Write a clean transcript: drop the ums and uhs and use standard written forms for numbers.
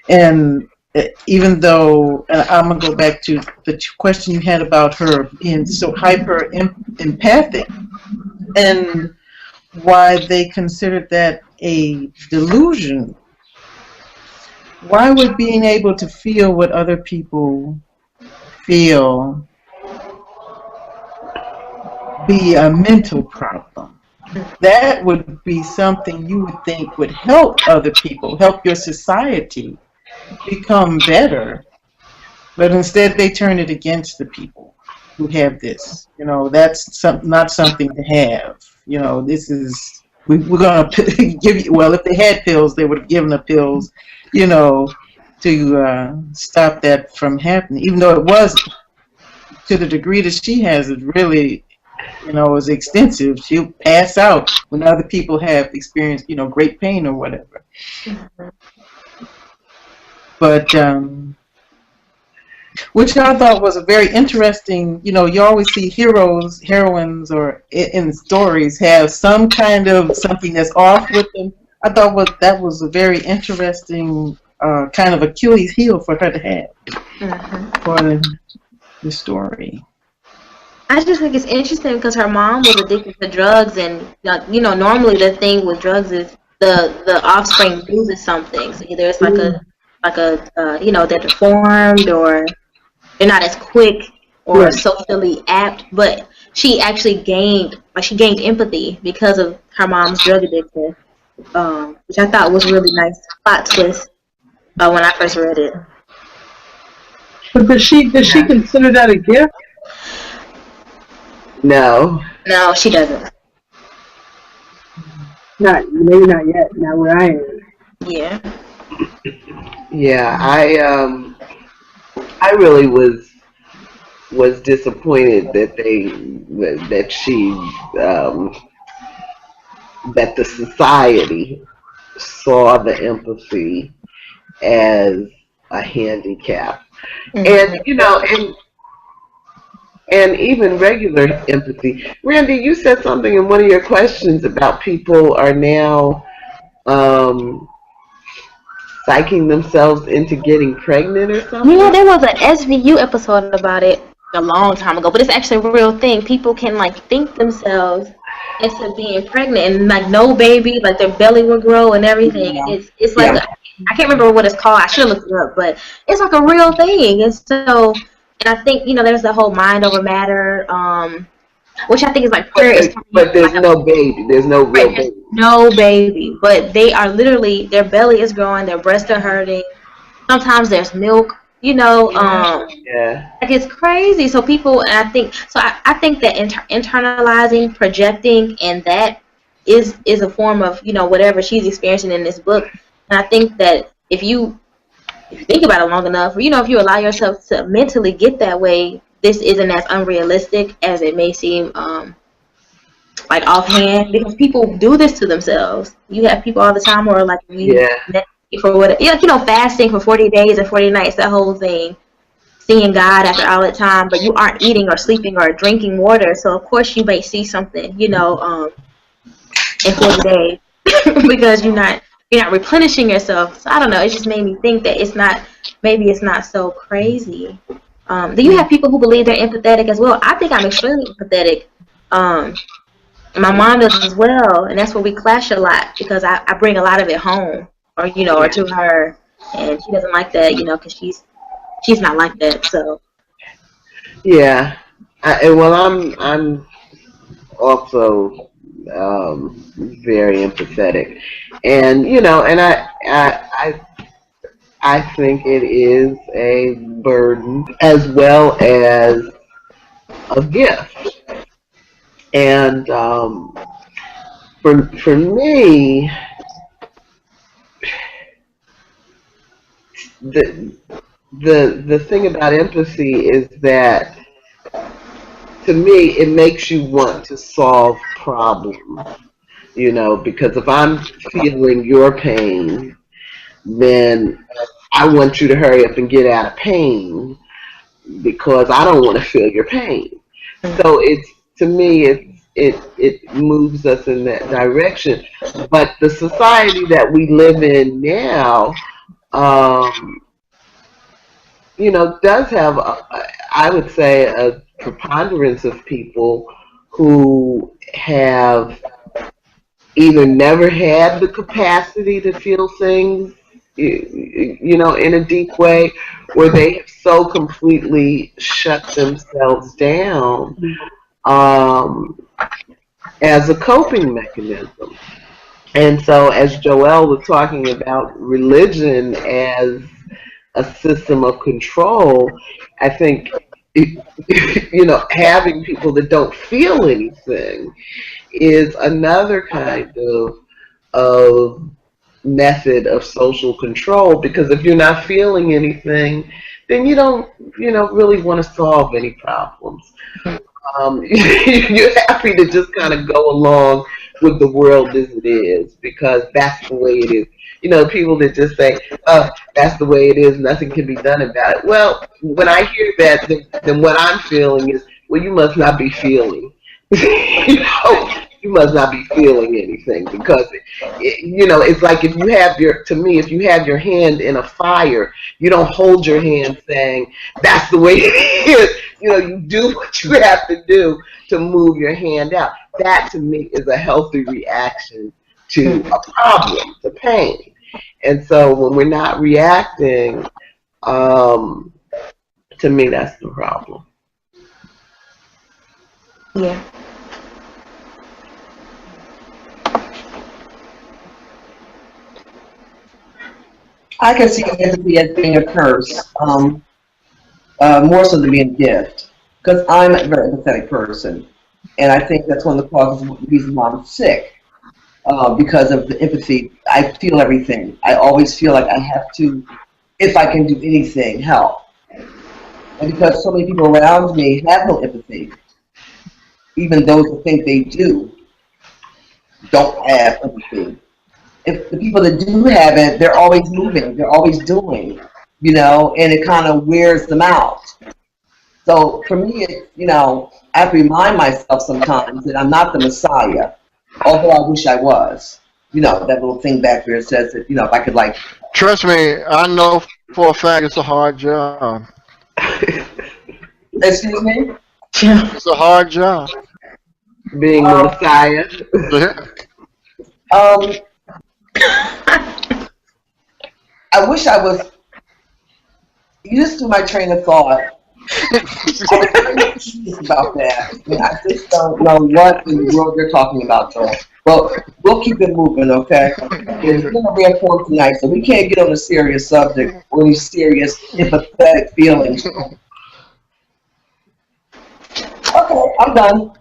And even though, and I'm going to go back to the question you had about her being so hyper empathic, and why they considered that a delusion. Why would being able to feel what other people feel be a mental problem? That would be something you would think would help other people, help your society become better. But instead they turn it against the people who have this. That's not something to have. This is, we're going to give you, well, if they had pills, they would have given the pills, to stop that from happening. Even though it was, to the degree that she has, it really, is extensive. She'll pass out when other people have experienced, great pain or whatever. But, which I thought was a very interesting, you always see heroes, heroines, or in stories have some kind of something that's off with them. I thought that was a very interesting kind of Achilles heel for her to have for the story. I just think it's interesting because her mom was addicted to drugs, and normally the thing with drugs is the offspring loses something. So either it's they're deformed or they're not as quick or socially apt. But she actually gained empathy because of her mom's drug addiction, which I thought was a really nice plot twist when I first read it. But does she consider that a gift? No, she doesn't. Maybe not yet. Not where I am. Yeah. Yeah, I really was disappointed that that the society saw the empathy as a handicap, and and even regular empathy. Randie, you said something in one of your questions about people are now psyching themselves into getting pregnant or something. Yeah, there was an SVU episode about it a long time ago, but it's actually a real thing. People can think themselves into being pregnant, and no baby, their belly will grow and everything. Yeah. It's like I can't remember what it's called. I should have looked it up, but it's a real thing. And so, and I think there's the whole mind over matter, which I think is prayer. But there's no baby. There's no real baby. No baby, but they are literally, their belly is growing, their breasts are hurting. Sometimes there's milk. It's crazy. So people, and I think that internalizing, projecting, and that is a form of whatever she's experiencing in this book. And I think that if you think about it long enough, or if you allow yourself to mentally get that way, this isn't as unrealistic as it may seem. Offhand, because people do this to themselves. You have people all the time who are for what, fasting for 40 days and 40 nights, that whole thing, seeing God after all that time, but you aren't eating or sleeping or drinking water, so of course you may see something, in 40 days because you're not replenishing yourself. So I don't know, it just made me think that it's not so crazy. Do you have people who believe they're empathetic as well? I think I'm extremely empathetic. My mom does as well, and that's where we clash a lot because I bring a lot of it home, or or to her, and she doesn't like that, because she's not like that. So yeah, I'm also very empathetic, and and I think it is a burden as well as a gift. And for me, the thing about empathy is that, to me, it makes you want to solve problems. Because if I'm feeling your pain, then I want you to hurry up and get out of pain because I don't want to feel your pain. So to me, it moves us in that direction. But the society that we live in now, you know, does have, I would say, a preponderance of people who have either never had the capacity to feel things, you know, in a deep way, or they have so completely shut themselves down as a coping mechanism. And so, as Joelle was talking about religion as a system of control, I think, you know, having people that don't feel anything is another kind of method of social control, because if you're not feeling anything, then you don't, you know, really want to solve any problems. You're happy to just kind of go along with the world as it is, because that's the way it is. You know, people that just say, "Oh, that's the way it is. Nothing can be done about it." Well, when I hear that, then what I'm feeling is, well, you must not be feeling. You know, you must not be feeling anything, because you know, it's like if you have to me, if you have your hand in a fire, you don't hold your hand saying, "That's the way it is." You know, you do what you have to do to move your hand out. That to me is a healthy reaction to a problem, to pain. And so when we're not reacting, to me, that's the problem. Yeah. I can see empathy as being a curse, more so than being a gift, because I'm a very empathetic person, and I think that's one of the reasons why I'm sick, because of the empathy. I feel everything. I always feel like I have to, if I can do anything, help. And because so many people around me have no empathy, even those who think they do, don't have empathy. If the people that do have it, they're always moving, they're always doing, you know, and it kind of wears them out. So for me, it's, you know, I have to remind myself sometimes that I'm not the Messiah, although I wish I was. You know, that little thing back there says that, you know, if I could, like... Trust me, I know for a fact it's a hard job. Excuse me? It's a hard job. Being the Messiah. I wish I was... You just threw my train of thought. I was very curious about that. I mean, I just don't know what in the world you're talking about, Joel. Well, we'll keep it moving, okay? It's going to be a form tonight, so we can't get on a serious subject or any serious empathetic feelings. Okay, I'm done.